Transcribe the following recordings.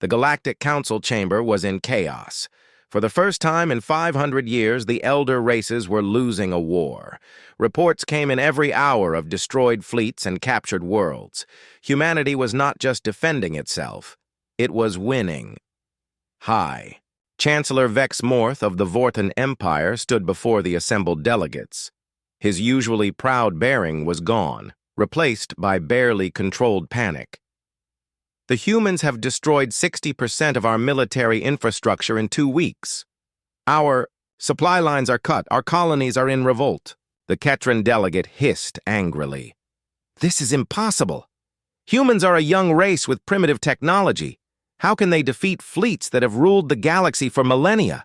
The Galactic Council chamber was in chaos. For the first time in 500 years, the elder races were losing a war. Reports came in every hour of destroyed fleets and captured worlds. Humanity was not just defending itself, it was winning. High. Chancellor Vex Morth of the Vorthan Empire stood before the assembled delegates. His usually proud bearing was gone, replaced by barely controlled panic. The humans have destroyed 60% of our military infrastructure in 2 weeks. Our supply lines are cut. Our colonies are in revolt. The Ketran delegate hissed angrily. This is impossible. Humans are a young race with primitive technology. How can they defeat fleets that have ruled the galaxy for millennia?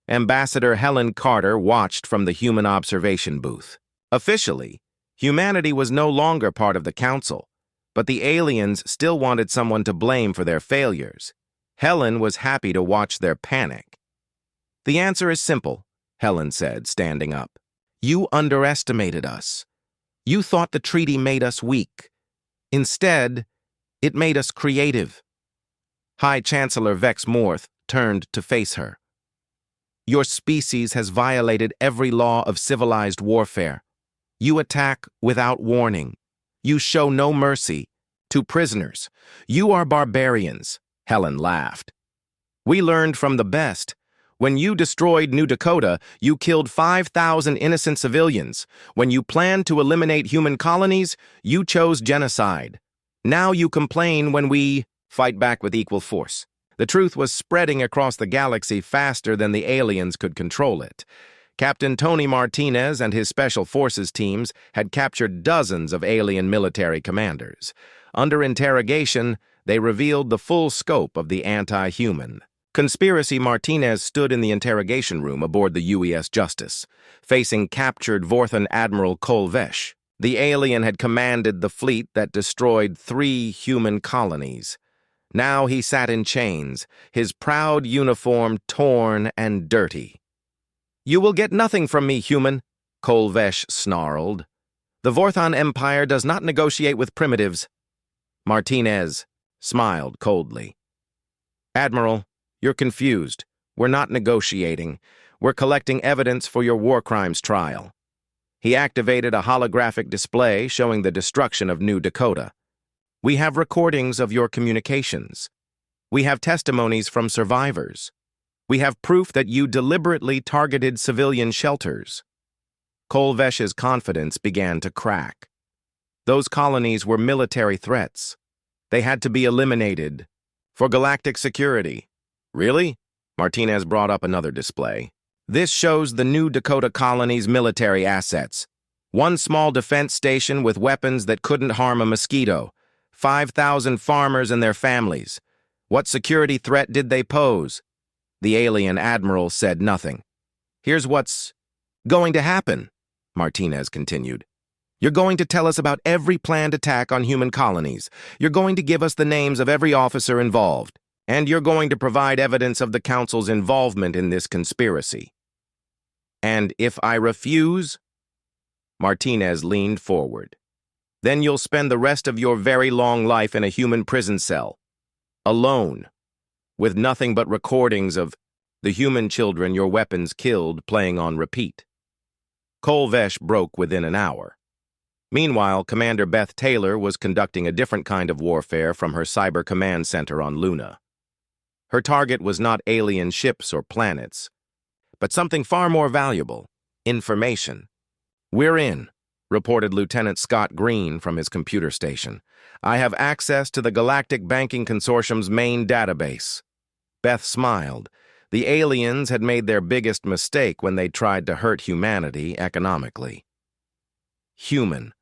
Ambassador Helen Carter watched from the human observation booth. Officially, humanity was no longer part of the council, but the aliens still wanted someone to blame for their failures. Helen was happy to watch their panic. The answer is simple, Helen said, standing up. You underestimated us. You thought the treaty made us weak. Instead, it made us creative. High Chancellor Vex Morth turned to face her. Your species has violated every law of civilized warfare. You attack without warning. You show no mercy to prisoners. You are barbarians, Helen laughed. We learned from the best. When you destroyed New Dakota, you killed 5,000 innocent civilians. When you planned to eliminate human colonies, you chose genocide. Now you complain when we fight back with equal force. The truth was spreading across the galaxy faster than the aliens could control it. Captain Tony Martinez and his Special Forces teams had captured dozens of alien military commanders. Under interrogation, they revealed the full scope of the anti-human. Conspiracy Martinez stood in the interrogation room aboard the UES Justice, facing captured Vorthan Admiral Kolvesh. The alien had commanded the fleet that destroyed 3 human colonies. Now he sat in chains, his proud uniform torn and dirty. You will get nothing from me, human, Kolvesh snarled. The Vorthan Empire does not negotiate with primitives. Martinez smiled coldly. Admiral, you're confused. We're not negotiating. We're collecting evidence for your war crimes trial. He activated a holographic display showing the destruction of New Dakota. We have recordings of your communications. We have testimonies from survivors. We have proof that you deliberately targeted civilian shelters. Kolvesh's confidence began to crack. Those colonies were military threats. They had to be eliminated for galactic security. Really? Martinez brought up another display. This shows the New Dakota colony's military assets. 1 small defense station with weapons that couldn't harm a mosquito. 5,000 farmers and their families. What security threat did they pose? The alien admiral said nothing. Here's what's going to happen, Martinez continued. You're going to tell us about every planned attack on human colonies. You're going to give us the names of every officer involved. And you're going to provide evidence of the Council's involvement in this conspiracy. And if I refuse? Martinez leaned forward. Then you'll spend the rest of your very long life in a human prison cell. Alone. With nothing but recordings of the human children your weapons killed playing on repeat. Kolvesh broke within an hour. Meanwhile, Commander Beth Taylor was conducting a different kind of warfare from her cyber command center on Luna. Her target was not alien ships or planets, but something far more valuable, information. We're in, reported Lieutenant Scott Green from his computer station. I have access to the Galactic Banking Consortium's main database. Beth smiled. The aliens had made their biggest mistake when they tried to hurt humanity economically. Human.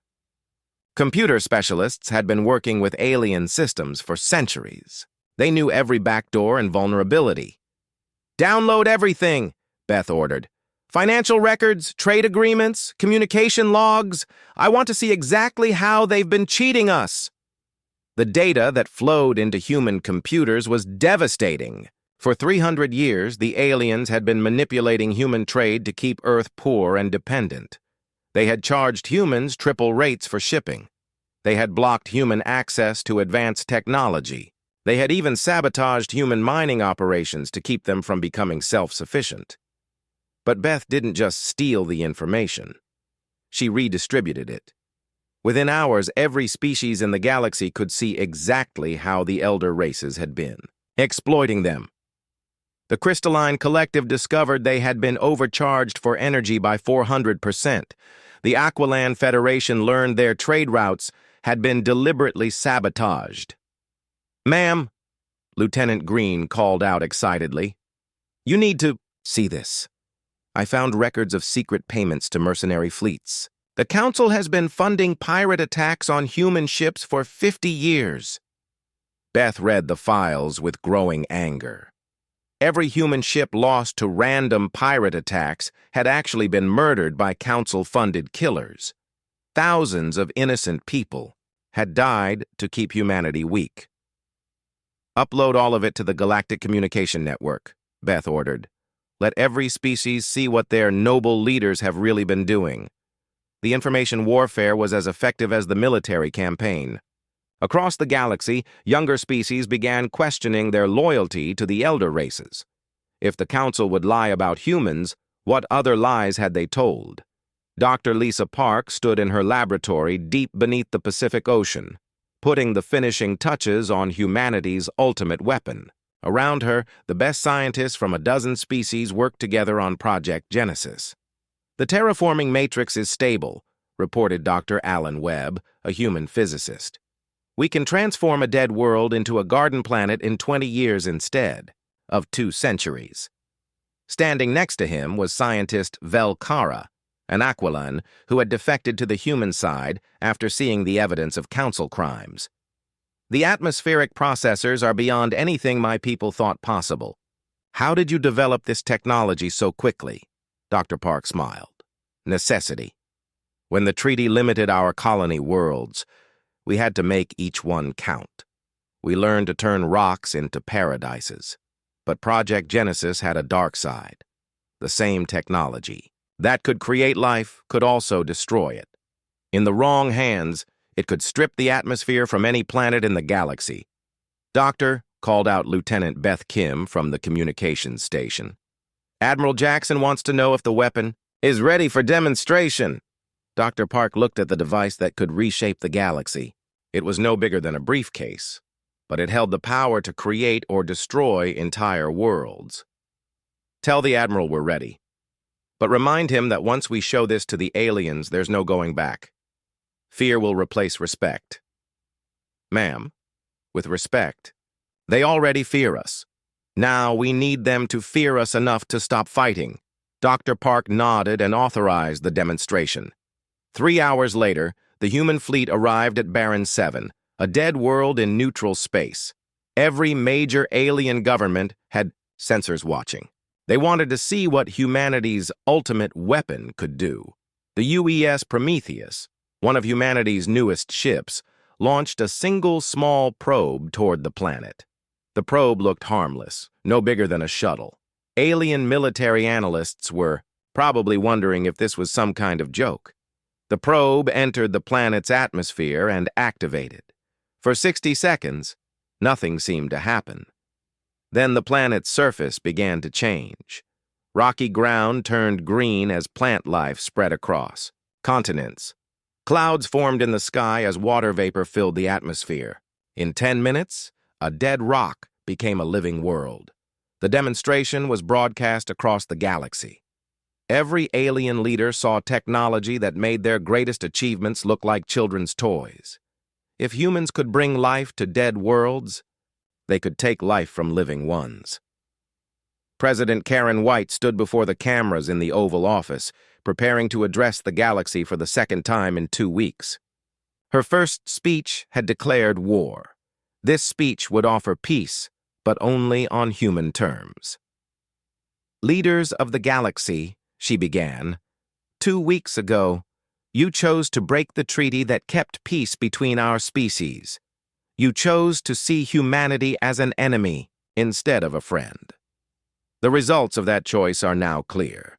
Computer specialists had been working with alien systems for centuries. They knew every backdoor and vulnerability. Download everything, Beth ordered. Financial records, trade agreements, communication logs. I want to see exactly how they've been cheating us. The data that flowed into human computers was devastating. For 300 years, the aliens had been manipulating human trade to keep Earth poor and dependent. They had charged humans triple rates for shipping. They had blocked human access to advanced technology. They had even sabotaged human mining operations to keep them from becoming self-sufficient. But Beth didn't just steal the information. She redistributed it. Within hours, every species in the galaxy could see exactly how the elder races had been, exploiting them. The Crystalline Collective discovered they had been overcharged for energy by 400%. The Aquiland Federation learned their trade routes had been deliberately sabotaged. "Ma'am," Lieutenant Green called out excitedly, "you need to see this. I found records of secret payments to mercenary fleets. The Council has been funding pirate attacks on human ships for 50 years. Beth read the files with growing anger. Every human ship lost to random pirate attacks had actually been murdered by Council-funded killers. Thousands of innocent people had died to keep humanity weak. "Upload all of it to the Galactic Communication Network," Beth ordered. "Let every species see what their noble leaders have really been doing." The information warfare was as effective as the military campaign. Across the galaxy, younger species began questioning their loyalty to the elder races. If the Council would lie about humans, what other lies had they told? Dr. Lisa Park stood in her laboratory deep beneath the Pacific Ocean, putting the finishing touches on humanity's ultimate weapon. Around her, the best scientists from a dozen species worked together on Project Genesis. "The terraforming matrix is stable," reported Dr. Alan Webb, a human physicist. "We can transform a dead world into a garden planet in 20 years instead of 2 centuries. Standing next to him was scientist Vel Kara, an Aquilan who had defected to the human side after seeing the evidence of Council crimes. "The atmospheric processors are beyond anything my people thought possible. How did you develop this technology so quickly?" Dr. Park smiled. "Necessity. When the treaty limited our colony worlds, we had to make each one count. We learned to turn rocks into paradises. But Project Genesis had a dark side. The same technology that could create life could also destroy it. In the wrong hands, it could strip the atmosphere from any planet in the galaxy." "Doctor," called out Lieutenant Beth Kim from the communications station, "Admiral Jackson wants to know if the weapon is ready for demonstration." Dr. Park looked at the device that could reshape the galaxy. It was no bigger than a briefcase, but it held the power to create or destroy entire worlds. "Tell the Admiral we're ready. But remind him that once we show this to the aliens, there's no going back. Fear will replace respect." "Ma'am, with respect, they already fear us. Now we need them to fear us enough to stop fighting." Dr. Park nodded and authorized the demonstration. 3 hours later, the human fleet arrived at Baron 7, a dead world in neutral space. Every major alien government had sensors watching. They wanted to see what humanity's ultimate weapon could do. The UES Prometheus, one of humanity's newest ships, launched a single small probe toward the planet. The probe looked harmless, no bigger than a shuttle. Alien military analysts were probably wondering if this was some kind of joke. The probe entered the planet's atmosphere and activated. For 60 seconds, nothing seemed to happen. Then the planet's surface began to change. Rocky ground turned green as plant life spread across. Continents. Clouds formed in the sky as water vapor filled the atmosphere. In 10 minutes, a dead rock became a living world. The demonstration was broadcast across the galaxy. Every alien leader saw technology that made their greatest achievements look like children's toys. If humans could bring life to dead worlds, they could take life from living ones. President Karen White stood before the cameras in the Oval Office, preparing to address the galaxy for the second time in 2 weeks. Her first speech had declared war. This speech would offer peace, but only on human terms. "Leaders of the galaxy," she began, "2 weeks ago, you chose to break the treaty that kept peace between our species. You chose to see humanity as an enemy instead of a friend. The results of that choice are now clear.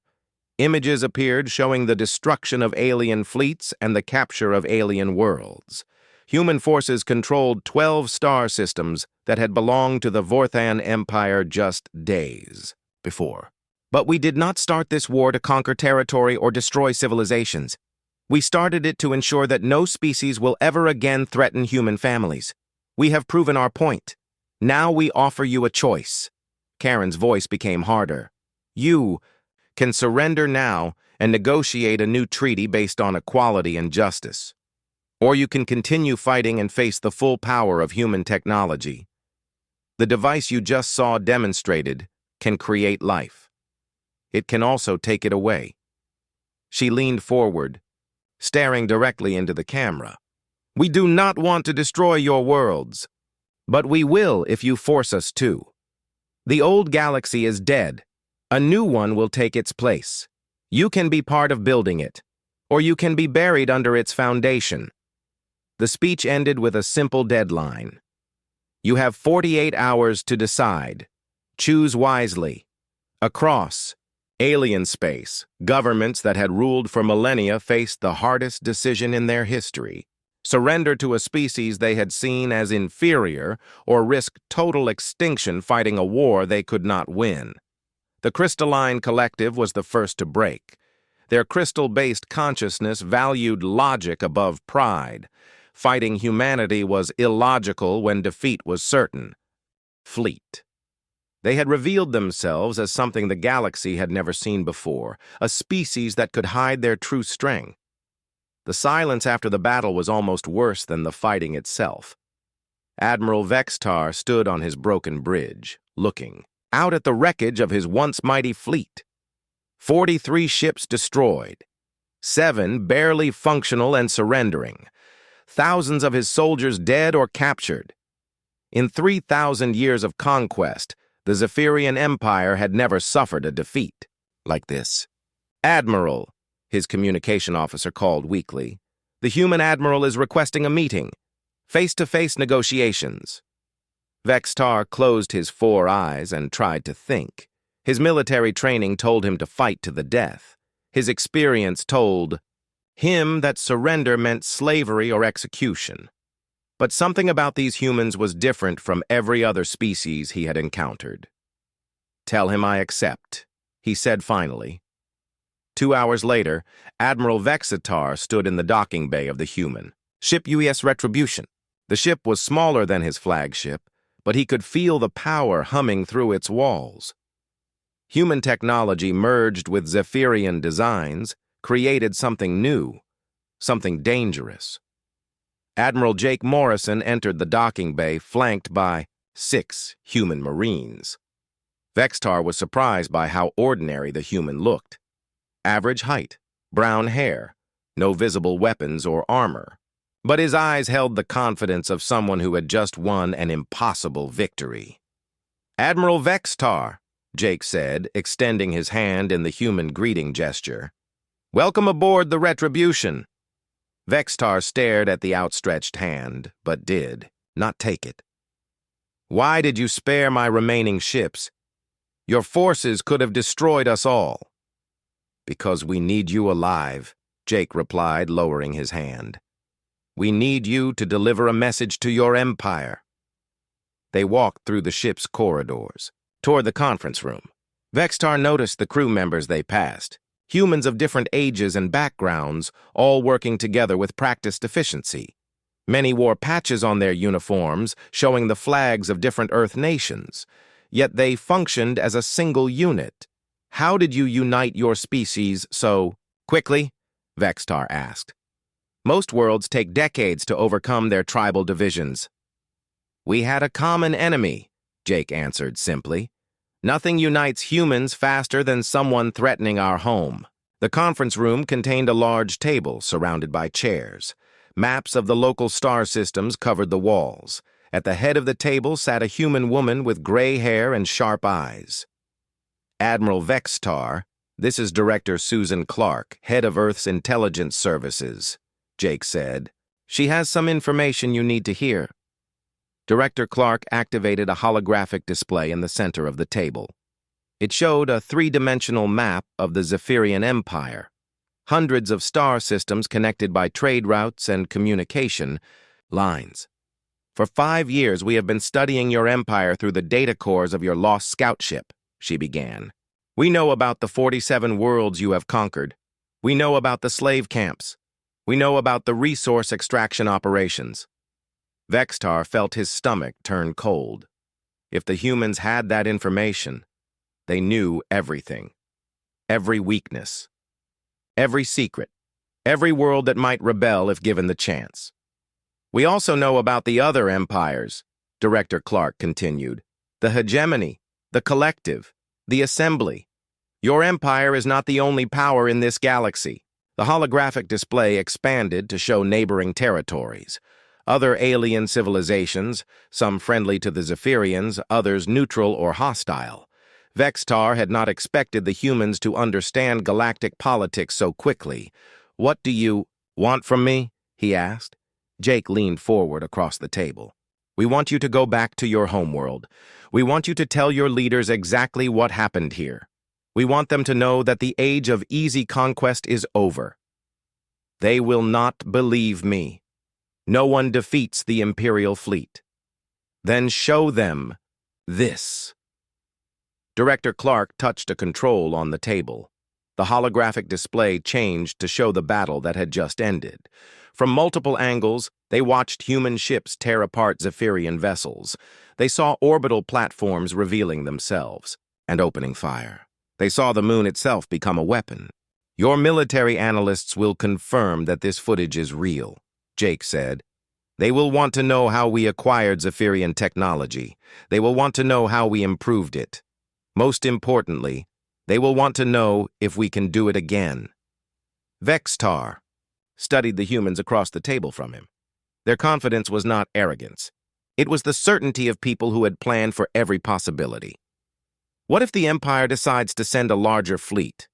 Images appeared showing the destruction of alien fleets and the capture of alien worlds. Human forces controlled 12 star systems that had belonged to the Vorthan Empire just days before. But we did not start this war to conquer territory or destroy civilizations. We started it to ensure that no species will ever again threaten human families. We have proven our point. Now we offer you a choice. Karen's voice became harder. You can surrender now and negotiate a new treaty based on equality and justice. Or you can continue fighting and face the full power of human technology. The device you just saw demonstrated can create life. It can also take it away. She leaned forward, staring directly into the camera. We do not want to destroy your worlds, but we will if you force us to. The old galaxy is dead. A new one will take its place. You can be part of building it, or you can be buried under its foundation. The speech ended with a simple deadline. You have 48 hours to decide. Choose wisely. Across alien space, governments that had ruled for millennia faced the hardest decision in their history: surrender to a species they had seen as inferior or risk total extinction fighting a war they could not win. The Crystalline Collective was the first to break. Their crystal-based consciousness valued logic above pride. Fighting humanity was illogical when defeat was certain. Fleet. They had revealed themselves as something the galaxy had never seen before, a species that could hide their true strength. The silence after the battle was almost worse than the fighting itself. Admiral Vextar stood on his broken bridge, looking out at the wreckage of his once mighty fleet. 43 ships destroyed, 7 barely functional and surrendering, thousands of his soldiers dead or captured. In 3,000 years of conquest, the Zephyrian Empire had never suffered a defeat like this. Admiral, his communication officer called weakly. The human admiral is requesting a meeting. Face-to-face negotiations. Vextar closed his 4 eyes and tried to think. His military training told him to fight to the death. His experience told him that surrender meant slavery or execution. But something about these humans was different from every other species he had encountered. Tell him I accept, he said finally. 2 hours later, Admiral Vexitar stood in the docking bay of the human ship UES Retribution. The ship was smaller than his flagship, but he could feel the power humming through its walls. Human technology merged with Zephyrian designs created something new, something dangerous. Admiral Jake Morrison entered the docking bay flanked by 6 human marines. Vextar was surprised by how ordinary the human looked. Average height, brown hair, no visible weapons or armor. But his eyes held the confidence of someone who had just won an impossible victory. Admiral Vextar, Jake said, extending his hand in the human greeting gesture. Welcome aboard the Retribution. Vextar stared at the outstretched hand, but did not take it. Why did you spare my remaining ships? Your forces could have destroyed us all. Because we need you alive, Jake replied, lowering his hand. We need you to deliver a message to your empire. They walked through the ship's corridors, toward the conference room. Vextar noticed the crew members they passed, humans of different ages and backgrounds, all working together with practiced efficiency. Many wore patches on their uniforms, showing the flags of different Earth nations, yet they functioned as a single unit. How did you unite your species so quickly? Vextar asked. Most worlds take decades to overcome their tribal divisions. We had a common enemy, Jake answered simply. Nothing unites humans faster than someone threatening our home. The conference room contained a large table surrounded by chairs. Maps of the local star systems covered the walls. At the head of the table sat a human woman with gray hair and sharp eyes. Admiral Vextar, this is Director Susan Clark, head of Earth's Intelligence Services, Jake said. She has some information you need to hear. Director Clark activated a holographic display in the center of the table. It showed a 3-dimensional map of the Zephyrian Empire. Hundreds of star systems connected by trade routes and communication, Lines. For 5 years, we have been studying your empire through the data cores of your lost scout ship, she began. We know about the 47 worlds you have conquered. We know about the slave camps. We know about the resource extraction operations. Vextar felt his stomach turn cold. If the humans had that information, they knew everything. Every weakness. Every secret. Every world that might rebel if given the chance. We also know about the other empires, Director Clark continued. The hegemony, the collective, the assembly. Your empire is not the only power in this galaxy. The holographic display expanded to show neighboring territories. Other alien civilizations, some friendly to the Zephyrians, others neutral or hostile. Vextar had not expected the humans to understand galactic politics so quickly. What do you want from me? He asked. Jake leaned forward across the table. We want you to go back to your homeworld. We want you to tell your leaders exactly what happened here. We want them to know that the age of easy conquest is over. They will not believe me. No one defeats the Imperial fleet. Then show them this. Director Clark touched a control on the table. The holographic display changed to show the battle that had just ended. From multiple angles, they watched human ships tear apart Zephyrian vessels. They saw orbital platforms revealing themselves and opening fire. They saw the moon itself become a weapon. Your military analysts will confirm that this footage is real, Jake said. They will want to know how we acquired Zephyrian technology. They will want to know how we improved it. Most importantly, they will want to know if we can do it again. Vextar studied the humans across the table from him. Their confidence was not arrogance. It was the certainty of people who had planned for every possibility. What if the Empire decides to send a larger fleet?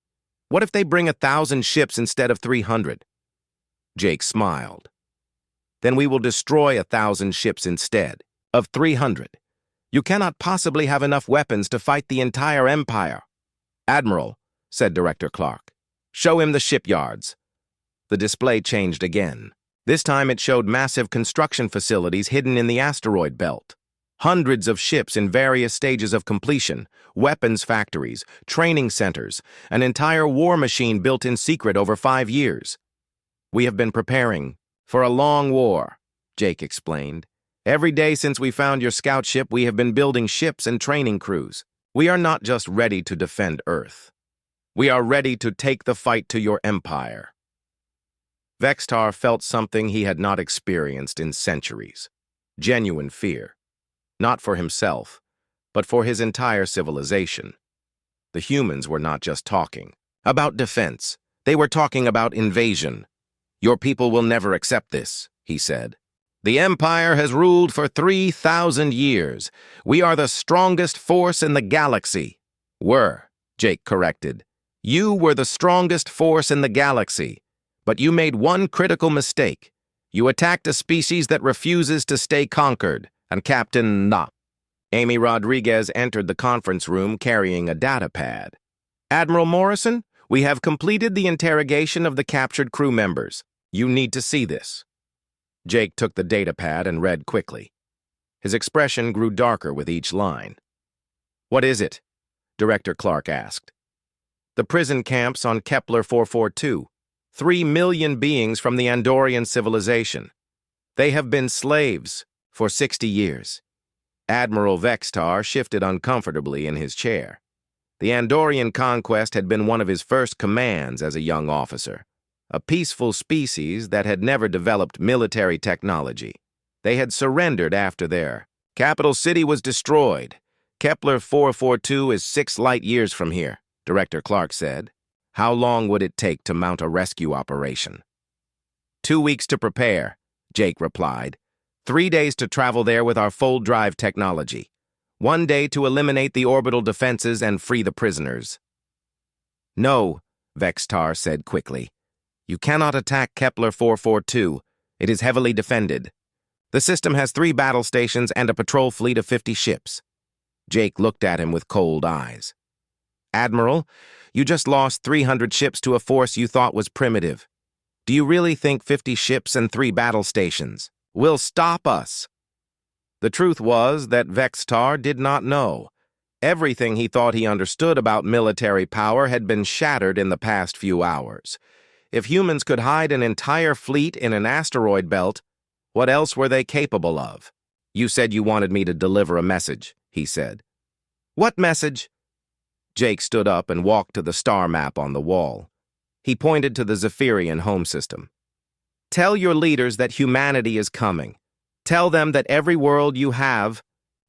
What if they bring 1,000 ships instead of 300? Jake smiled. Then we will destroy 1,000 ships instead of 300. You cannot possibly have enough weapons to fight the entire Empire. Admiral, said Director Clark, show him the shipyards. The display changed again. This time it showed massive construction facilities hidden in the asteroid belt. Hundreds of ships in various stages of completion, weapons factories, training centers, an entire war machine built in secret over 5 years. We have been preparing for a long war, Jake explained. Every day since we found your scout ship, we have been building ships and training crews. We are not just ready to defend Earth. We are ready to take the fight to your empire. Vextar felt something he had not experienced in centuries. Genuine fear. Not for himself, but for his entire civilization. The humans were not just talking about defense. They were talking about invasion. Your people will never accept this, he said. The Empire has ruled for 3,000 years. We are the strongest force in the galaxy. Were, Jake corrected. You were the strongest force in the galaxy. But you made one critical mistake. You attacked a species that refuses to stay conquered, and Captain Na. Amy Rodriguez entered the conference room carrying a data pad. Admiral Morrison, we have completed the interrogation of the captured crew members. You need to see this. Jake took the data pad and read quickly. His expression grew darker with each line. What is it? Director Clark asked. The prison camps on Kepler 442. 3 million beings from the Andorian civilization. They have been slaves for 60 years. Admiral Vextar shifted uncomfortably in his chair. The Andorian conquest had been one of his first commands as a young officer. A peaceful species that had never developed military technology. They had surrendered after their capital city was destroyed. Kepler 442 is 6 light years from here, Director Clark said. How long would it take to mount a rescue operation? 2 weeks to prepare, Jake replied. 3 days to travel there with our full drive technology. 1 day to eliminate the orbital defenses and free the prisoners. No, Vextar said quickly. You cannot attack Kepler 442. It is heavily defended. The system has 3 battle stations and a patrol fleet of 50 ships. Jake looked at him with cold eyes. Admiral, you just lost 300 ships to a force you thought was primitive. Do you really think 50 ships and 3 battle stations will stop us. The truth was that Vextar did not know. Everything he thought he understood about military power had been shattered in the past few hours. If humans could hide an entire fleet in an asteroid belt, what else were they capable of? "You said you wanted me to deliver a message," he said. "What message?" Jake stood up and walked to the star map on the wall. He pointed to the Zephyrian home system. "Tell your leaders that humanity is coming. Tell them that every world you have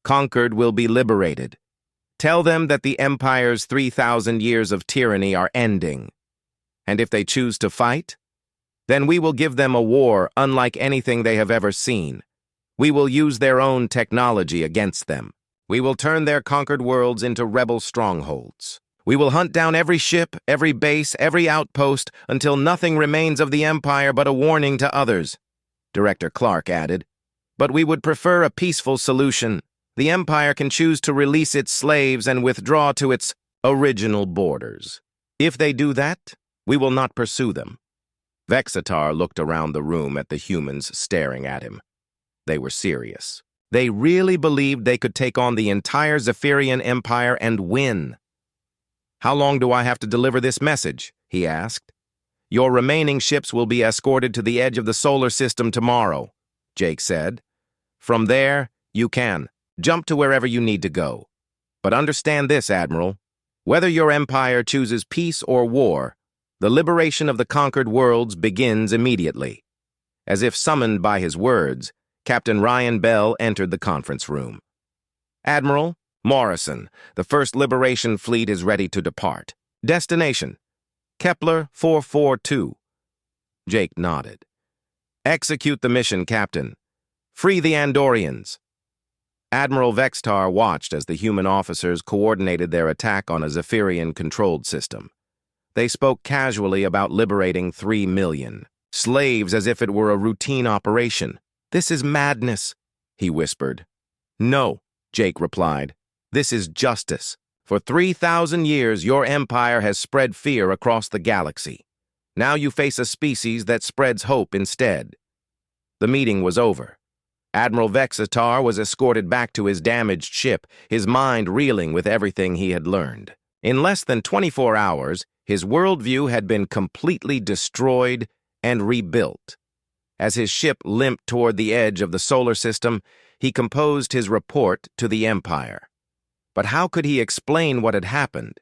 conquered will be liberated. Tell them that the Empire's 3,000 years of tyranny are ending. And if they choose to fight, then we will give them a war unlike anything they have ever seen. We will use their own technology against them. We will turn their conquered worlds into rebel strongholds. We will hunt down every ship, every base, every outpost, until nothing remains of the Empire but a warning to others," Director Clark added. "But we would prefer a peaceful solution. The Empire can choose to release its slaves and withdraw to its original borders. If they do that, we will not pursue them." Vexatar looked around the room at the humans staring at him. They were serious. They really believed they could take on the entire Zephyrian Empire and win. "How long do I have to deliver this message?" he asked. "Your remaining ships will be escorted to the edge of the solar system tomorrow," Jake said. "From there, you can jump to wherever you need to go. But understand this, Admiral. Whether your empire chooses peace or war, the liberation of the conquered worlds begins immediately." As if summoned by his words, Captain Ryan Bell entered the conference room. "Admiral Morrison, the First Liberation Fleet is ready to depart. Destination: Kepler 442. Jake nodded. "Execute the mission, Captain. Free the Andorians." Admiral Vextar watched as the human officers coordinated their attack on a Zephyrian-controlled system. They spoke casually about liberating 3 million slaves as if it were a routine operation. "This is madness," he whispered. "No," Jake replied. "This is justice. For 3,000 years, your empire has spread fear across the galaxy. Now you face a species that spreads hope instead." The meeting was over. Admiral Vexatar was escorted back to his damaged ship, his mind reeling with everything he had learned. In less than 24 hours, his worldview had been completely destroyed and rebuilt. As his ship limped toward the edge of the solar system, he composed his report to the Empire. But how could he explain what had happened?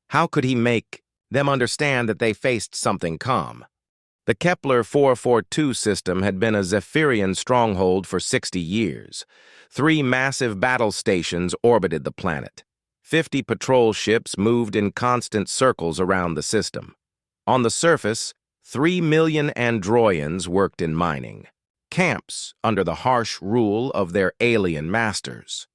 How could he make them understand that they faced something calm? The Kepler 442 system had been a Zephyrian stronghold for 60 years. 3 massive battle stations orbited the planet. 50 patrol ships moved in constant circles around the system. On the surface, 3 million Androians worked in mining camps under the harsh rule of their alien masters.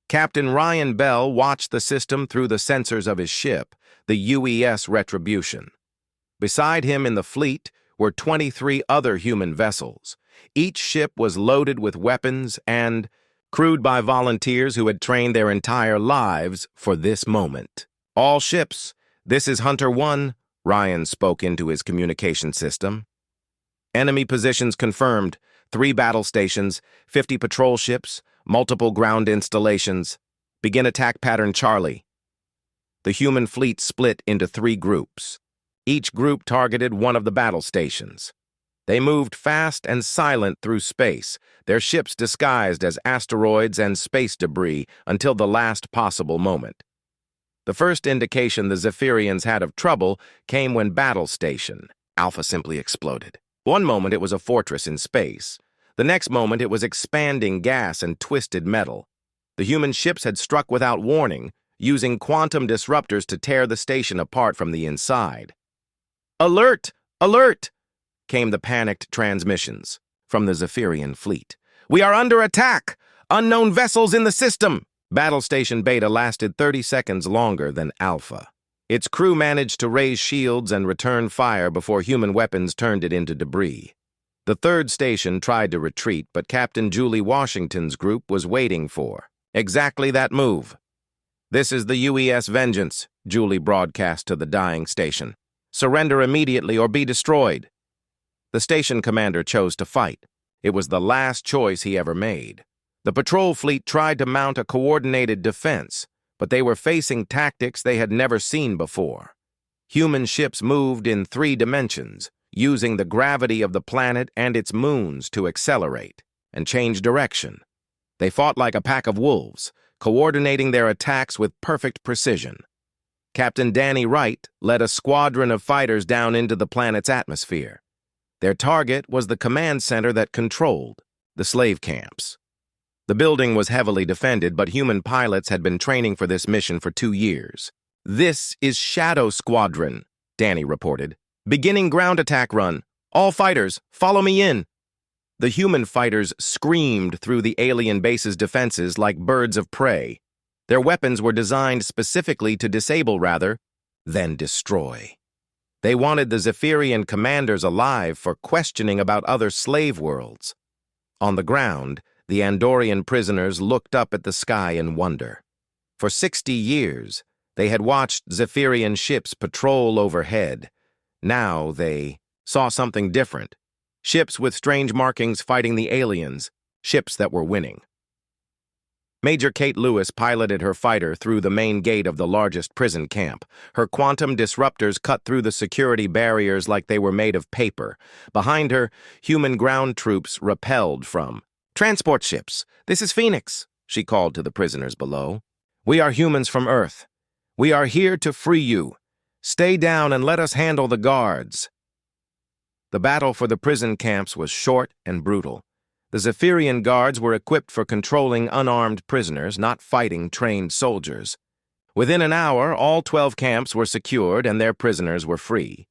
Captain Ryan Bell watched the system through the sensors of his ship, the UES Retribution. Beside him in the fleet were 23 other human vessels. Each ship was loaded with weapons and crewed by volunteers who had trained their entire lives for this moment. "All ships, this is Hunter 1, Ryan spoke into his communication system. "Enemy positions confirmed. 3 battle stations, 50 patrol ships, multiple ground installations. Begin attack pattern Charlie." The human fleet split into 3 groups. Each group targeted one of the battle stations. They moved fast and silent through space, their ships disguised as asteroids and space debris until the last possible moment. The first indication the Zephyrians had of trouble came when Battle Station Alpha simply exploded. One moment it was a fortress in space. The next moment it was expanding gas and twisted metal. The human ships had struck without warning, using quantum disruptors to tear the station apart from the inside. "Alert! Alert!" came the panicked transmissions from the Zephyrian fleet. "We are under attack! Unknown vessels in the system!" Battle Station Beta lasted 30 seconds longer than Alpha. Its crew managed to raise shields and return fire before human weapons turned it into debris. The third station tried to retreat, but Captain Julie Washington's group was waiting for exactly that move. "This is the UES Vengeance," Julie broadcast to the dying station. "Surrender immediately or be destroyed." The station commander chose to fight. It was the last choice he ever made. The patrol fleet tried to mount a coordinated defense, but they were facing tactics they had never seen before. Human ships moved in 3 dimensions, using the gravity of the planet and its moons to accelerate and change direction. They fought like a pack of wolves, coordinating their attacks with perfect precision. Captain Danny Wright led a squadron of fighters down into the planet's atmosphere. Their target was the command center that controlled the slave camps. The building was heavily defended, but human pilots had been training for this mission for 2 years. "This is Shadow Squadron," Danny reported. "Beginning ground attack run. All fighters, follow me in." The human fighters screamed through the alien base's defenses like birds of prey. Their weapons were designed specifically to disable rather than destroy. They wanted the Zephyrian commanders alive for questioning about other slave worlds. On the ground, the Andorian prisoners looked up at the sky in wonder. For 60 years, they had watched Zephyrian ships patrol overhead. Now they saw something different. Ships with strange markings fighting the aliens, ships that were winning. Major Kate Lewis piloted her fighter through the main gate of the largest prison camp. Her quantum disruptors cut through the security barriers like they were made of paper. Behind her, human ground troops repelled from transport ships. "This is Phoenix," she called to the prisoners below. "We are humans from Earth. We are here to free you. Stay down and let us handle the guards." The battle for the prison camps was short and brutal. The Zephyrian guards were equipped for controlling unarmed prisoners, not fighting trained soldiers. Within an hour, all 12 camps were secured and their prisoners were free.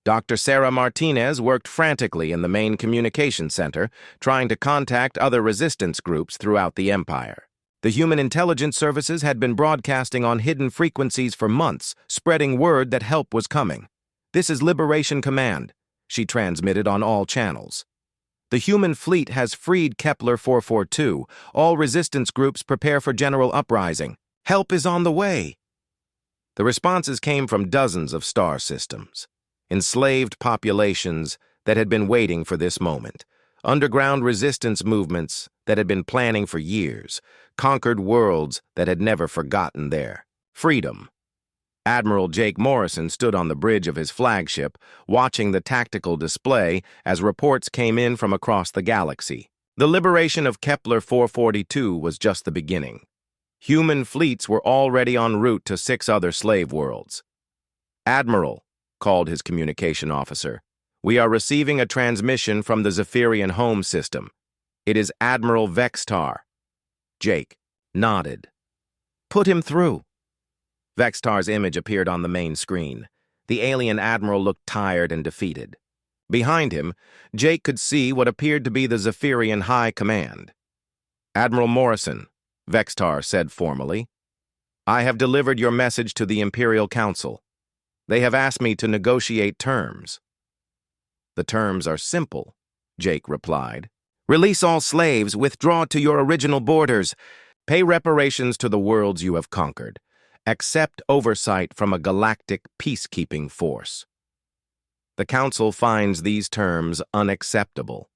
Dr. Sarah Martinez worked frantically in the main communication center, trying to contact other resistance groups throughout the Empire. The Human Intelligence Services had been broadcasting on hidden frequencies for months, spreading word that help was coming. "This is Liberation Command," she transmitted on all channels. "The human fleet has freed Kepler 442. All resistance groups prepare for general uprising. Help is on the way." The responses came from dozens of star systems. Enslaved populations that had been waiting for this moment. Underground resistance movements that had been planning for years. Conquered worlds that had never forgotten their freedom. Admiral Jake Morrison stood on the bridge of his flagship, watching the tactical display as reports came in from across the galaxy. The liberation of Kepler 442 was just the beginning. Human fleets were already en route to 6 other slave worlds. "Admiral," called his communication officer, "we are receiving a transmission from the Zephyrian home system. It is Admiral Vextar." Jake nodded. "Put him through." Vextar's image appeared on the main screen. The alien admiral looked tired and defeated. Behind him, Jake could see what appeared to be the Zephyrian High Command. "Admiral Morrison," Vextar said formally, "I have delivered your message to the Imperial Council. They have asked me to negotiate terms." "The terms are simple," Jake replied. "Release all slaves, withdraw to your original borders, pay reparations to the worlds you have conquered. Accept oversight from a galactic peacekeeping force." The Council finds these terms unacceptable.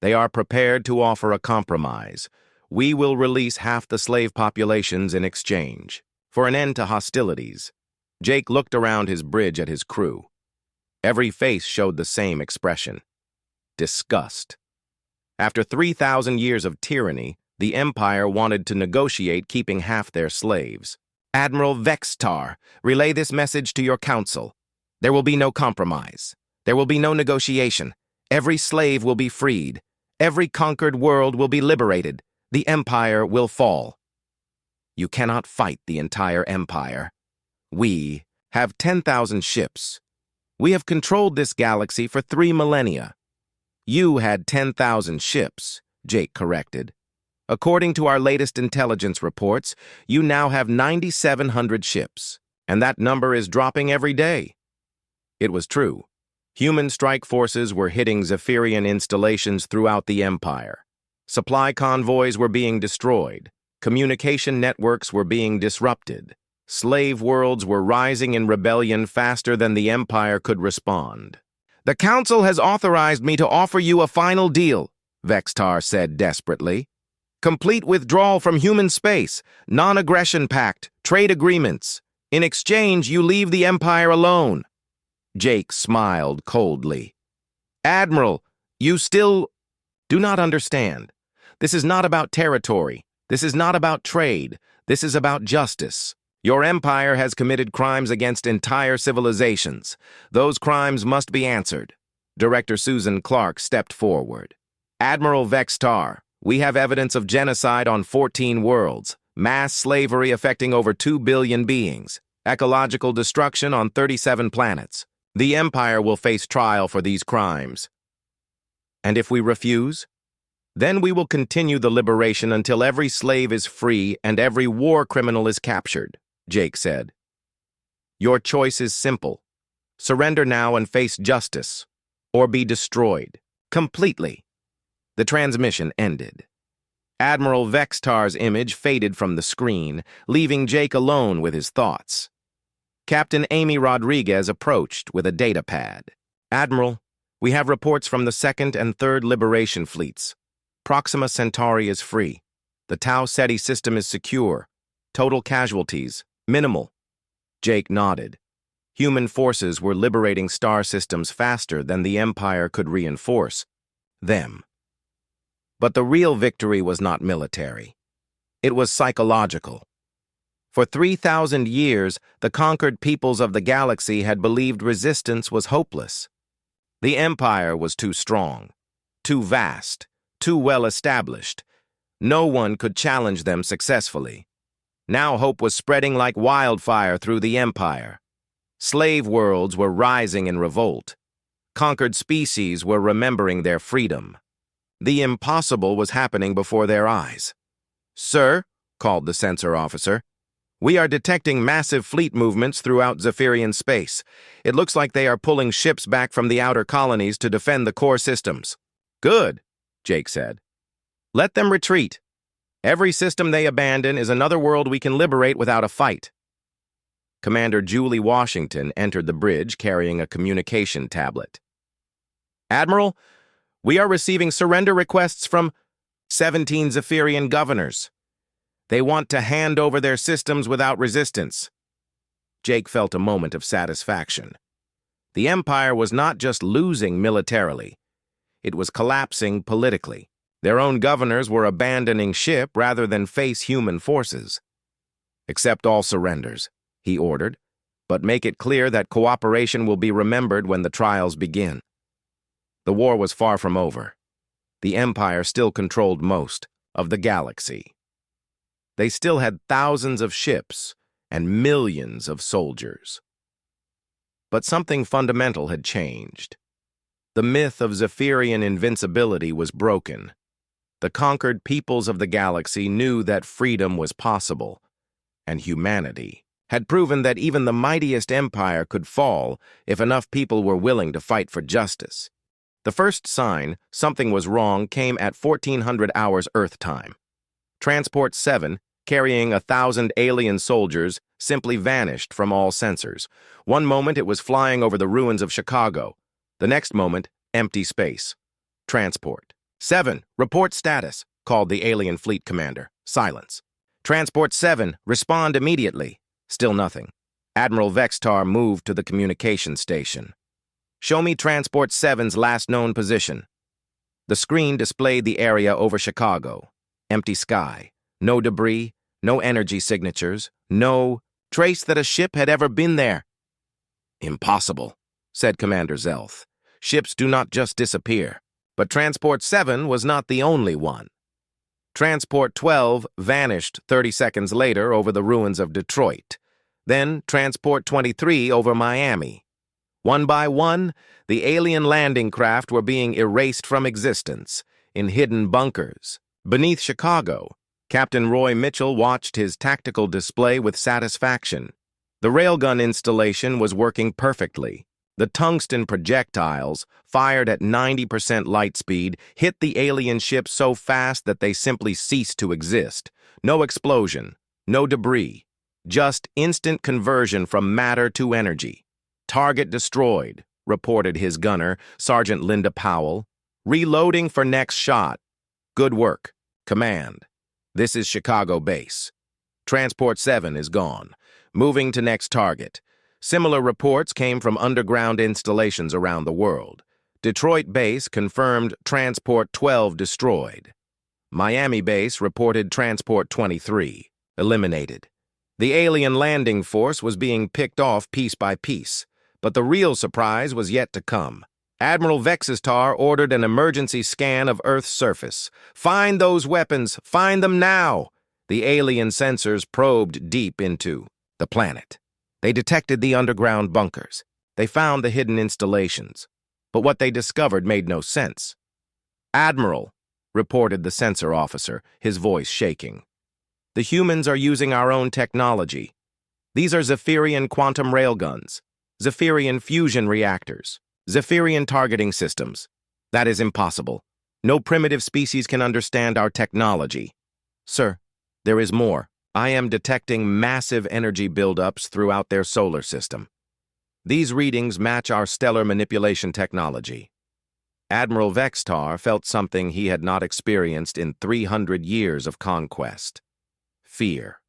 They are prepared to offer a compromise. "We will release half the slave populations in exchange for an end to hostilities." Jake looked around his bridge at his crew. Every face showed the same expression: disgust. After 3,000 years of tyranny, the Empire wanted to negotiate keeping half their slaves. "Admiral Vextar, relay this message to your council. There will be no compromise. There will be no negotiation. Every slave will be freed. Every conquered world will be liberated. The Empire will fall." "You cannot fight the entire Empire. We have 10,000 ships. We have controlled this galaxy for 3 millennia. You had 10,000 ships," Jake corrected. "According to our latest intelligence reports, you now have 9,700 ships, and that number is dropping every day." It was true. Human strike forces were hitting Zephyrian installations throughout the Empire. Supply convoys were being destroyed. Communication networks were being disrupted. Slave worlds were rising in rebellion faster than the Empire could respond. "The Council has authorized me to offer you a final deal," Vextar said desperately. Complete withdrawal from human space, non-aggression pact, trade agreements. In exchange, you leave the Empire alone. Jake smiled coldly. Admiral, you still do not understand. This is not about territory. This is not about trade. This is about justice. Your empire has committed crimes against entire civilizations. Those crimes must be answered. Director Susan Clark stepped forward. Admiral Vextar, we have evidence of genocide on 14 worlds, mass slavery affecting over 2 billion beings, ecological destruction on 37 planets. The Empire will face trial for these crimes. And if we refuse? Then we will continue the liberation until every slave is free and every war criminal is captured, Jake said. Your choice is simple. Surrender now and face justice, or be destroyed, completely. The transmission ended. Admiral Vextar's image faded from the screen, leaving Jake alone with his thoughts. Captain Amy Rodriguez approached with a data pad. Admiral, we have reports from the 2nd and 3rd Liberation Fleets. Proxima Centauri is free. The Tau Ceti system is secure. Total casualties, minimal. Jake nodded. Human forces were liberating star systems faster than the Empire could reinforce them. But the real victory was not military. It was psychological. For 3,000 years, the conquered peoples of the galaxy had believed resistance was hopeless. The Empire was too strong, too vast, too well established. No one could challenge them successfully. Now hope was spreading like wildfire through the Empire. Slave worlds were rising in revolt. Conquered species were remembering their freedom. The impossible was happening before their eyes. Sir, called the sensor officer, we are detecting massive fleet movements throughout Zephyrian space. It looks like they are pulling ships back from the outer colonies to defend the core systems. Good, Jake said. Let them retreat. Every system they abandon is another world we can liberate without a fight. Commander Julie Washington entered the bridge carrying a communication tablet. Admiral, we are receiving surrender requests from 17 Zephyrian governors. They want to hand over their systems without resistance. Jake felt a moment of satisfaction. The Empire was not just losing militarily. It was collapsing politically. Their own governors were abandoning ship rather than face human forces. Accept all surrenders, he ordered, but make it clear that cooperation will be remembered when the trials begin. The war was far from over. The Empire still controlled most of the galaxy. They still had thousands of ships and millions of soldiers. But something fundamental had changed. The myth of Zephyrian invincibility was broken. The conquered peoples of the galaxy knew that freedom was possible, and humanity had proven that even the mightiest empire could fall if enough people were willing to fight for justice. The first sign something was wrong came at 1400 hours Earth time. Transport 7, carrying 1,000 alien soldiers, simply vanished from all sensors. One moment it was flying over the ruins of Chicago. The next moment, empty space. Transport 7, report status, called the alien fleet commander. Silence. Transport 7, respond immediately. Still nothing. Admiral Vextar moved to the communication station. Show me Transport 7's last known position. The screen displayed the area over Chicago. Empty sky. No debris, no energy signatures, no trace that a ship had ever been there. Impossible, said Commander Zelth. Ships do not just disappear. But Transport 7 was not the only one. Transport 12 vanished 30 seconds later over the ruins of Detroit. Then Transport 23 over Miami. One by one, the alien landing craft were being erased from existence in hidden bunkers. Beneath Chicago, Captain Roy Mitchell watched his tactical display with satisfaction. The railgun installation was working perfectly. The tungsten projectiles, fired at 90% light speed, hit the alien ship so fast that they simply ceased to exist. No explosion, no debris, just instant conversion from matter to energy. Target destroyed, reported his gunner, Sergeant Linda Powell. Reloading for next shot. Good work. Command. This is Chicago base. Transport 7 is gone. Moving to next target. Similar reports came from underground installations around the world. Detroit base confirmed Transport 12 destroyed. Miami base reported Transport 23 eliminated. The alien landing force was being picked off piece by piece, but the real surprise was yet to come. Admiral Vexistar ordered an emergency scan of Earth's surface. Find those weapons! Find them now! The alien sensors probed deep into the planet. They detected the underground bunkers. They found the hidden installations. But what they discovered made no sense. "Admiral," reported the sensor officer, his voice shaking. "The humans are using our own technology. These are Zephyrian quantum railguns, Zephyrian fusion reactors, Zephyrian targeting systems. That is impossible. No primitive species can understand our technology." "Sir, there is more. I am detecting massive energy buildups throughout their solar system. These readings match our stellar manipulation technology." Admiral Vextar felt something he had not experienced in 300 years of conquest. Fear.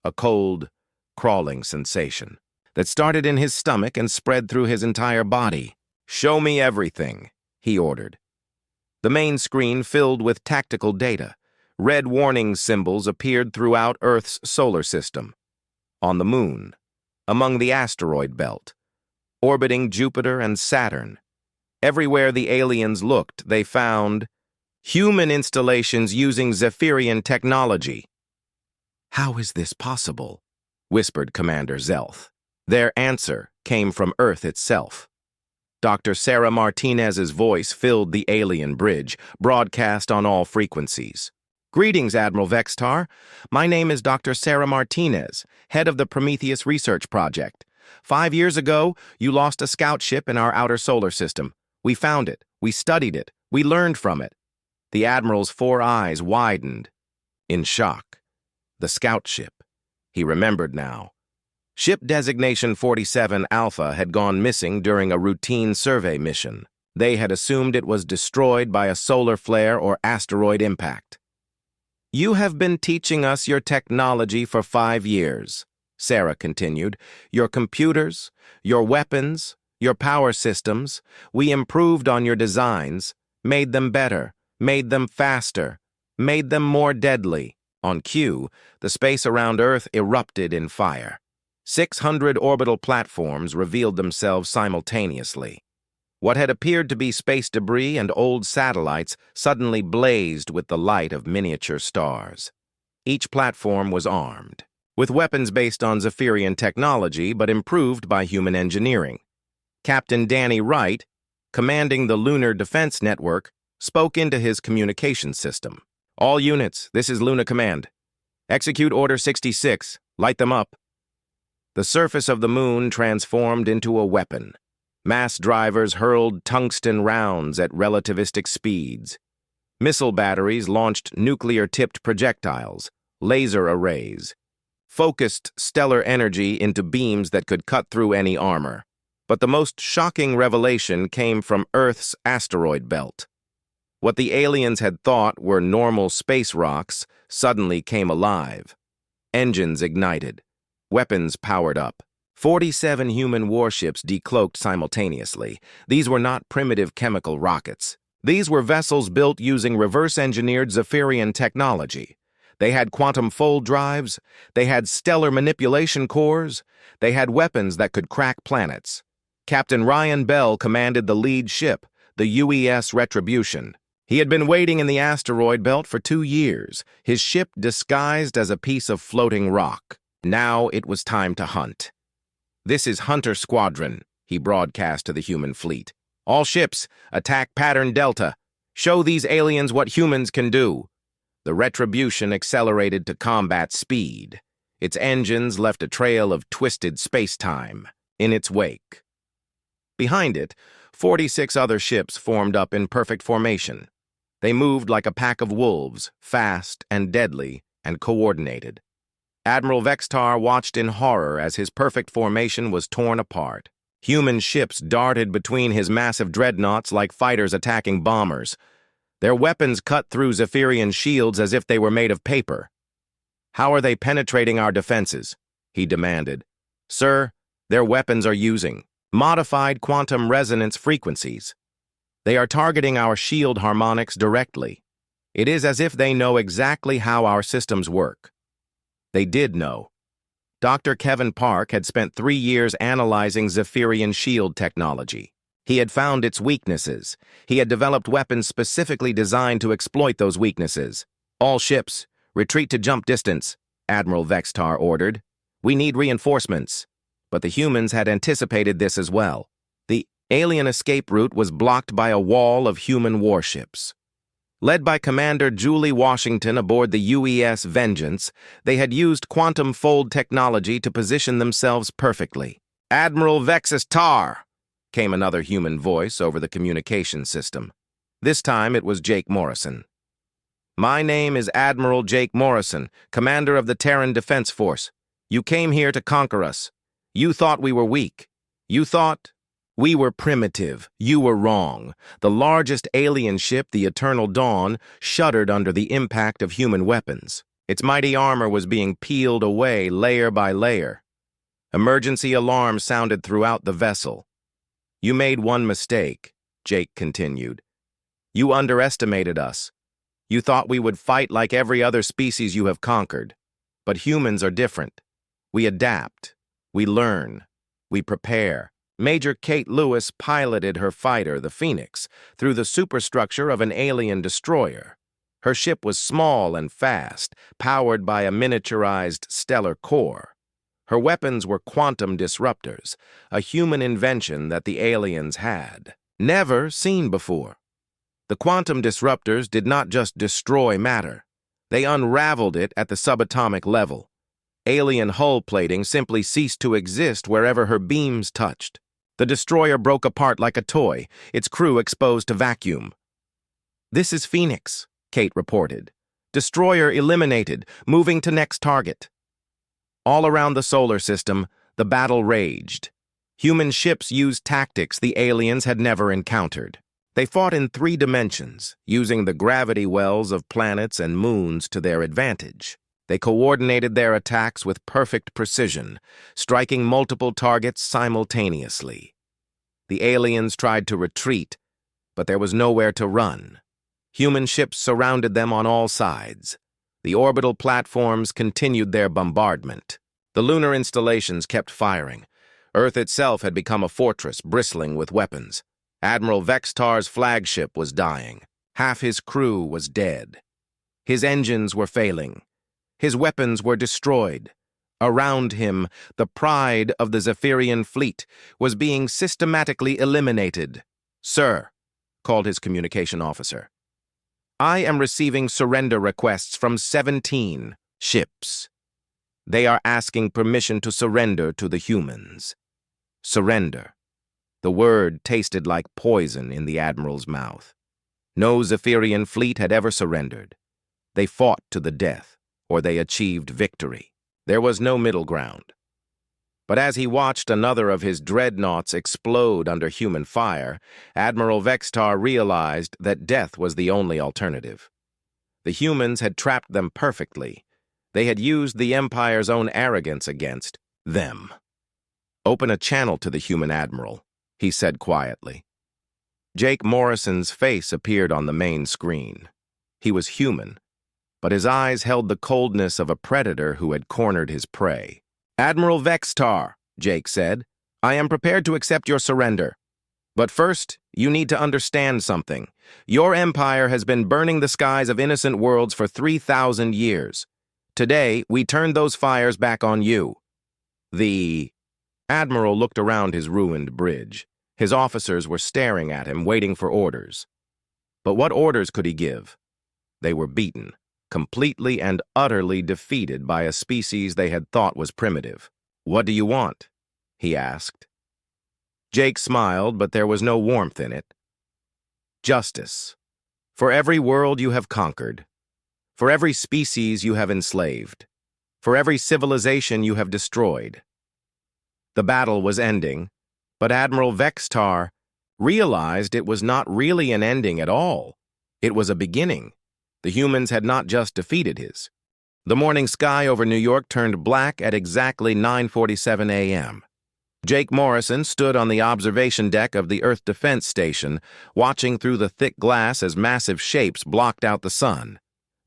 A cold, crawling sensation that started in his stomach and spread through his entire body. "Show me everything," he ordered. The main screen filled with tactical data. Red warning symbols appeared throughout Earth's solar system. On the Moon, among the asteroid belt, orbiting Jupiter and Saturn. Everywhere the aliens looked, they found human installations using Zephyrian technology. "How is this possible?" whispered Commander Zelth. Their answer came from Earth itself. Dr. Sarah Martinez's voice filled the alien bridge, broadcast on all frequencies. "Greetings, Admiral Vextar. My name is Dr. Sarah Martinez, head of the Prometheus Research Project. 5 years ago, you lost a scout ship in our outer solar system. We found it. We studied it. We learned from it." The Admiral's 4 eyes widened in shock. The scout ship. He remembered now. Ship designation 47 Alpha had gone missing during a routine survey mission. They had assumed it was destroyed by a solar flare or asteroid impact. "You have been teaching us your technology for 5 years," Sarah continued. "Your computers, your weapons, your power systems. We improved on your designs, made them better, made them faster, made them more deadly." On cue, the space around Earth erupted in fire. 600 orbital platforms revealed themselves simultaneously. What had appeared to be space debris and old satellites suddenly blazed with the light of miniature stars. Each platform was armed, with weapons based on Zephyrian technology but improved by human engineering. Captain Danny Wright, commanding the Lunar Defense Network, spoke into his communication system. "All units, this is Luna Command. Execute Order 66. Light them up." The surface of the Moon transformed into a weapon. Mass drivers hurled tungsten rounds at relativistic speeds. Missile batteries launched nuclear-tipped projectiles, laser arrays, focused stellar energy into beams that could cut through any armor. But the most shocking revelation came from Earth's asteroid belt. What the aliens had thought were normal space rocks suddenly came alive. Engines ignited. Weapons powered up. 47 human warships decloaked simultaneously. These were not primitive chemical rockets. These were vessels built using reverse-engineered Zephyrian technology. They had quantum fold drives. They had stellar manipulation cores. They had weapons that could crack planets. Captain Ryan Bell commanded the lead ship, the UES Retribution. He had been waiting in the asteroid belt for 2 years, his ship disguised as a piece of floating rock. Now it was time to hunt. "This is Hunter Squadron," he broadcast to the human fleet. "All ships, attack pattern Delta. Show these aliens what humans can do." The Retribution accelerated to combat speed. Its engines left a trail of twisted space-time in its wake. Behind it, 46 other ships formed up in perfect formation. They moved like a pack of wolves, fast and deadly and coordinated. Admiral Vextar watched in horror as his perfect formation was torn apart. Human ships darted between his massive dreadnoughts like fighters attacking bombers. Their weapons cut through Zephyrian shields as if they were made of paper. "How are they penetrating our defenses?" he demanded. "Sir, their weapons are using modified quantum resonance frequencies. They are targeting our shield harmonics directly. It is as if they know exactly how our systems work." They did know. Dr. Kevin Park had spent 3 years analyzing Zephyrian shield technology. He had found its weaknesses. He had developed weapons specifically designed to exploit those weaknesses. "All ships, retreat to jump distance," Admiral Vextar ordered. "We need reinforcements." But the humans had anticipated this as well. The alien escape route was blocked by a wall of human warships. Led by Commander Julie Washington aboard the UES Vengeance, they had used quantum fold technology to position themselves perfectly. "Admiral Vextar!" came another human voice over the communication system. This time it was Jake Morrison. "My name is Admiral Jake Morrison, commander of the Terran Defense Force. You came here to conquer us. You thought we were weak. You thought we were primitive. You were wrong. The largest alien ship, the Eternal Dawn, shuddered under the impact of human weapons. Its mighty armor was being peeled away layer by layer. Emergency alarms sounded throughout the vessel. You made one mistake," Jake continued. "You underestimated us. You thought we would fight like every other species you have conquered. But humans are different. We adapt. We learn. We prepare." Major Kate Lewis piloted her fighter, the Phoenix, through the superstructure of an alien destroyer. Her ship was small and fast, powered by a miniaturized stellar core. Her weapons were quantum disruptors, a human invention that the aliens had never seen before. The quantum disruptors did not just destroy matter. They unraveled it at the subatomic level. Alien hull plating simply ceased to exist wherever her beams touched. The destroyer broke apart like a toy, its crew exposed to vacuum. "This is Phoenix," Kate reported. "Destroyer eliminated, moving to next target." All around the solar system, the battle raged. Human ships used tactics the aliens had never encountered. They fought in 3 dimensions, using the gravity wells of planets and moons to their advantage. They coordinated their attacks with perfect precision, striking multiple targets simultaneously. The aliens tried to retreat, but there was nowhere to run. Human ships surrounded them on all sides. The orbital platforms continued their bombardment. The lunar installations kept firing. Earth itself had become a fortress bristling with weapons. Admiral Vextar's flagship was dying. Half his crew was dead. His engines were failing. His weapons were destroyed. Around him, the pride of the Zephyrian fleet was being systematically eliminated. "Sir," called his communication officer, "I am receiving surrender requests from 17 ships. They are asking permission to surrender to the humans." Surrender. The word tasted like poison in the Admiral's mouth. No Zephyrian fleet had ever surrendered. They fought to the death, or they achieved victory. There was no middle ground. But as he watched another of his dreadnoughts explode under human fire, Admiral Vextar realized that death was the only alternative. The humans had trapped them perfectly. They had used the Empire's own arrogance against them. "Open a channel to the human admiral," he said quietly. Jake Morrison's face appeared on the main screen. He was human, but his eyes held the coldness of a predator who had cornered his prey. "Admiral Vextar," Jake said, "I am prepared to accept your surrender. But first, you need to understand something. Your empire has been burning the skies of innocent worlds for 3,000 years. Today, we turn those fires back on you." The Admiral looked around his ruined bridge. His officers were staring at him, waiting for orders. But what orders could he give? They were beaten, completely and utterly defeated by a species they had thought was primitive. "What do you want?" he asked. Jake smiled, but there was no warmth in it. "Justice. For every world you have conquered. For every species you have enslaved. For every civilization you have destroyed." The battle was ending, But Admiral Vextar realized it was not really an ending at all. It was a beginning. The humans had not just defeated his. The morning sky over New York turned black at exactly 9:47 a.m. Jake Morrison stood on the observation deck of the Earth Defense Station, watching through the thick glass as massive shapes blocked out the sun.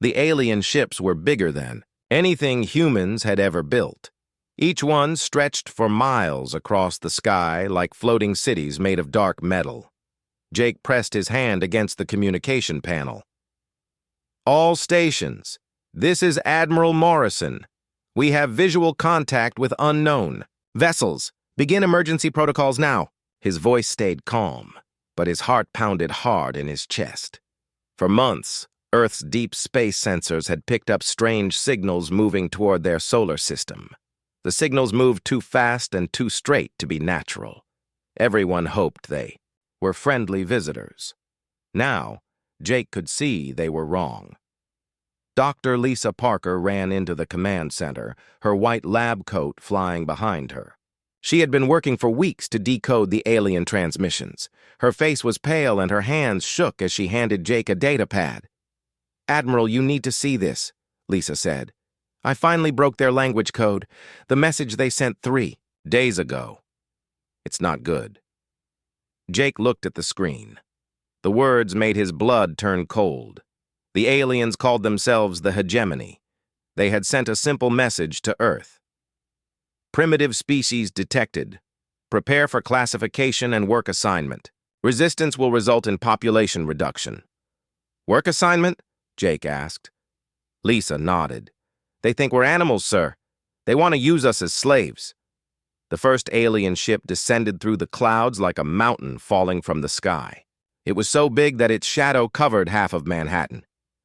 The alien ships were bigger than anything humans had ever built. Each one stretched for miles across the sky like floating cities made of dark metal. Jake pressed his hand against the communication panel. "All stations, this is Admiral Morrison. We have visual contact with unknown vessels. Begin emergency protocols now." His voice stayed calm, but his heart pounded hard in his chest. For months, Earth's deep space sensors had picked up strange signals moving toward their solar system. The signals moved too fast and too straight to be natural. Everyone hoped they were friendly visitors. Now, Jake could see they were wrong. Dr. Lisa Parker ran into the command center, her white lab coat flying behind her. She had been working for weeks to decode the alien transmissions. Her face was pale and her hands shook as she handed Jake a data pad. "Admiral, you need to see this," Lisa said. "I finally broke their language code, the message they sent 3 days ago. It's not good." Jake looked at the screen. The words made his blood turn cold. The aliens called themselves the Hegemony. They had sent a simple message to Earth. "Primitive species detected. Prepare for classification and work assignment. Resistance will result in population reduction." "Work assignment?" Jake asked. Lisa nodded. "They think we're animals, sir. They want to use us as slaves." The first alien ship descended through the clouds like a mountain falling from the sky. It was so big that its shadow covered half of Manhattan.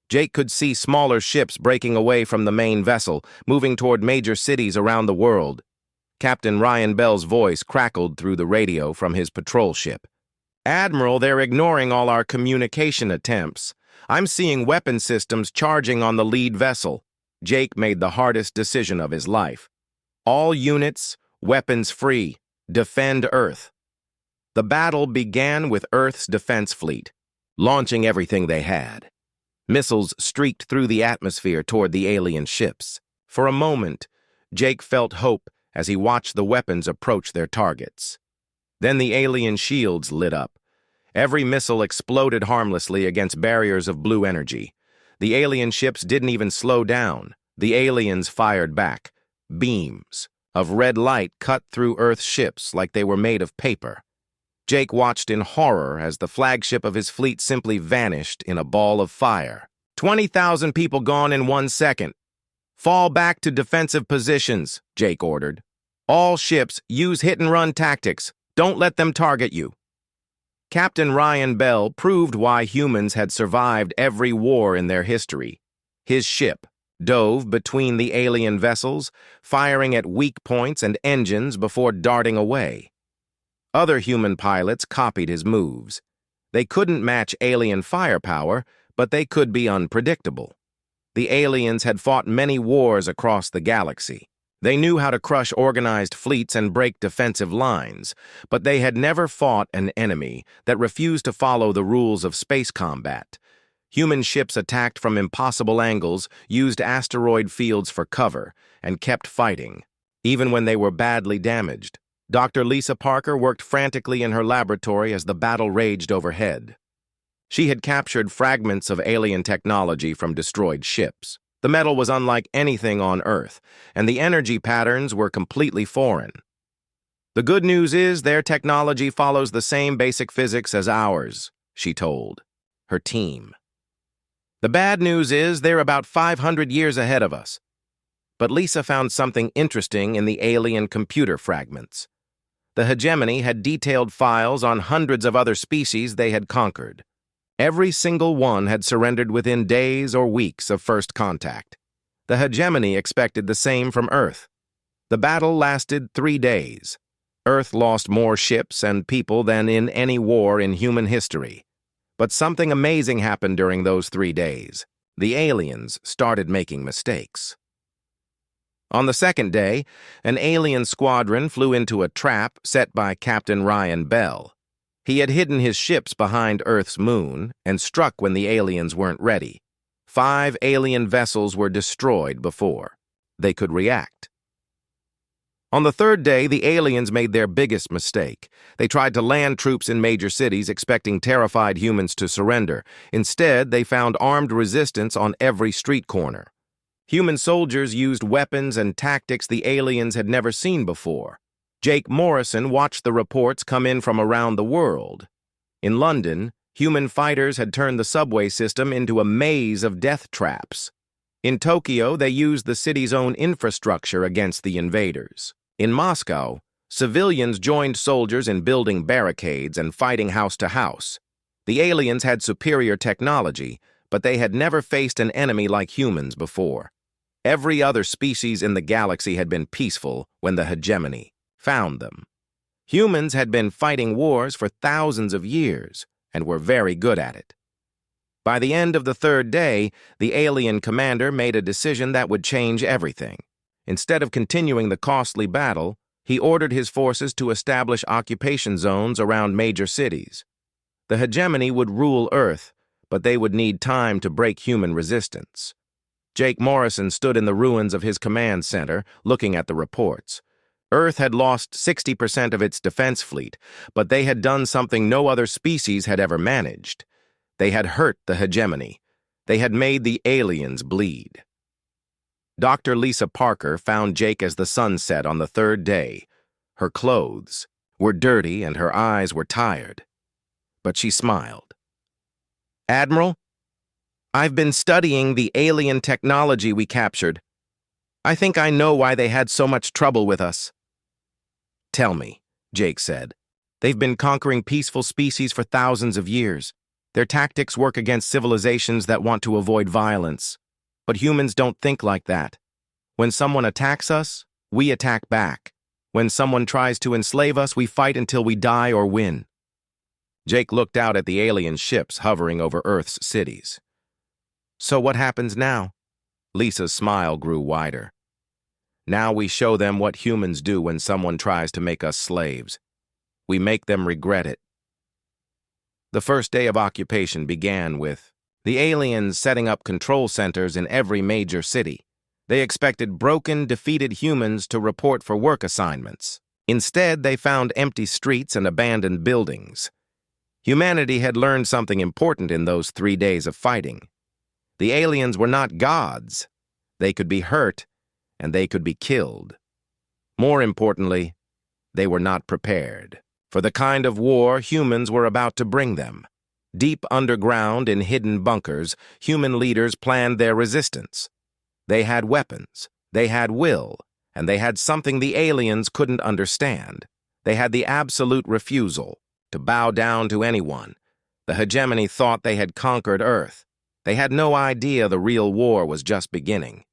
Jake could see smaller ships breaking away from the main vessel, moving toward major cities around the world. Captain Ryan Bell's voice crackled through the radio from his patrol ship. "Admiral, they're ignoring all our communication attempts. I'm seeing weapon systems charging on the lead vessel." Jake made the hardest decision of his life. "All units, weapons free. Defend Earth." The battle began with Earth's defense fleet, launching everything they had. Missiles streaked through the atmosphere toward the alien ships. For a moment, Jake felt hope as he watched the weapons approach their targets. Then the alien shields lit up. Every missile exploded harmlessly against barriers of blue energy. The alien ships didn't even slow down. The aliens fired back. Beams of red light cut through Earth's ships like they were made of paper. Jake watched in horror as the flagship of his fleet simply vanished in a ball of fire. 20,000 people gone in 1 second. "Fall back to defensive positions," Jake ordered. "All ships use hit-and-run tactics. Don't let them target you." Captain Ryan Bell proved why humans had survived every war in their history. His ship dove between the alien vessels, firing at weak points and engines before darting away. Other human pilots copied his moves. They couldn't match alien firepower, but they could be unpredictable. The aliens had fought many wars across the galaxy. They knew how to crush organized fleets and break defensive lines, but they had never fought an enemy that refused to follow the rules of space combat. Human ships attacked from impossible angles, used asteroid fields for cover, and kept fighting, even when they were badly damaged. Dr. Lisa Parker worked frantically in her laboratory as the battle raged overhead. She had captured fragments of alien technology from destroyed ships. The metal was unlike anything on Earth, and the energy patterns were completely foreign. "The good news is their technology follows the same basic physics as ours," she told her team. "The bad news is they're about 500 years ahead of us." But Lisa found something interesting in the alien computer fragments. The Hegemony had detailed files on hundreds of other species they had conquered. Every single one had surrendered within days or weeks of first contact. The Hegemony expected the same from Earth. The battle lasted 3 days. Earth lost more ships and people than in any war in human history. But something amazing happened during those 3 days. The aliens started making mistakes. On the second day, an alien squadron flew into a trap set by Captain Ryan Bell. He had hidden his ships behind Earth's moon and struck when the aliens weren't ready. 5 alien vessels were destroyed before they could react. On the third day, the aliens made their biggest mistake. They tried to land troops in major cities, expecting terrified humans to surrender. Instead, they found armed resistance on every street corner. Human soldiers used weapons and tactics the aliens had never seen before. Jake Morrison watched the reports come in from around the world. In London, human fighters had turned the subway system into a maze of death traps. In Tokyo, they used the city's own infrastructure against the invaders. In Moscow, civilians joined soldiers in building barricades and fighting house to house. The aliens had superior technology, but they had never faced an enemy like humans before. Every other species in the galaxy had been peaceful when the hegemony found them. Humans had been fighting wars for thousands of years and were very good at it. By the end of the third day, the alien commander made a decision that would change everything. Instead of continuing the costly battle, he ordered his forces to establish occupation zones around major cities. The hegemony would rule Earth, but they would need time to break human resistance. Jake Morrison stood in the ruins of his command center, looking at the reports. Earth had lost 60% of its defense fleet, but they had done something no other species had ever managed. They had hurt the hegemony. They had made the aliens bleed. Dr. Lisa Parker found Jake as the sun set on the third day. Her clothes were dirty and her eyes were tired, but she smiled. "Admiral, I've been studying the alien technology we captured. I think I know why they had so much trouble with us." "Tell me," Jake said. "They've been conquering peaceful species for thousands of years. Their tactics work against civilizations that want to avoid violence. But humans don't think like that. When someone attacks us, we attack back. When someone tries to enslave us, we fight until we die or win." Jake looked out at the alien ships hovering over Earth's cities. "So what happens now?" Lisa's smile grew wider. "Now we show them what humans do when someone tries to make us slaves. We make them regret it." The first day of occupation began with the aliens setting up control centers in every major city. They expected broken, defeated humans to report for work assignments. Instead, they found empty streets and abandoned buildings. Humanity had learned something important in those 3 days of fighting. The aliens were not gods. They could be hurt, and they could be killed. More importantly, they were not prepared for the kind of war humans were about to bring them. Deep underground in hidden bunkers, human leaders planned their resistance. They had weapons, they had will, and they had something the aliens couldn't understand. They had the absolute refusal to bow down to anyone. The hegemony thought they had conquered Earth. They had no idea the real war was just beginning.